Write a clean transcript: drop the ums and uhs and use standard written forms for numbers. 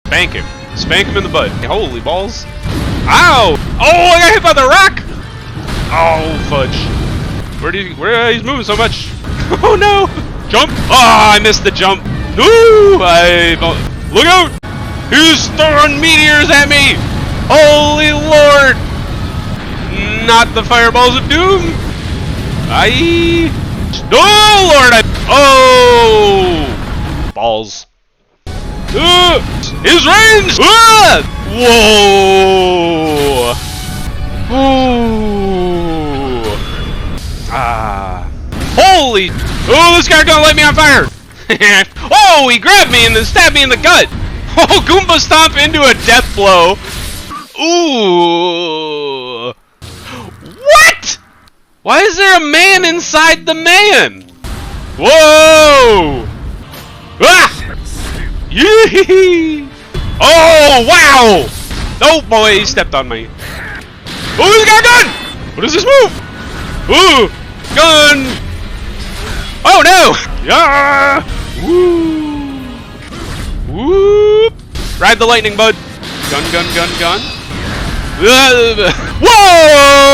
Spank him. Spank him in the butt. Holy balls. Ow! Oh, I got hit by the rock! Oh, fudge. Where he's moving so much? Oh no! Jump! Oh, I missed the jump. Ooh! Look out! Who's throwing meteors at me? Holy Lord! Not the fireballs of doom! Oh Lord! Oh! Balls. His range! Whoa! Ooh! Ah! Holy! Oh, this guy's gonna light me on fire! Oh, he grabbed me and then stabbed me in the gut! Oh, Goomba stomp into a death blow! Ooh! What? Why is there a man inside the man? Whoa! Ah! Yee! Oh, wow! Oh boy, he stepped on me. Oh, he's got a gun! What is this move? Ooh! Gun! Oh no! Yeah! Woo! Whoop! Ride the lightning, bud! Gun, gun, gun, gun. Whoa!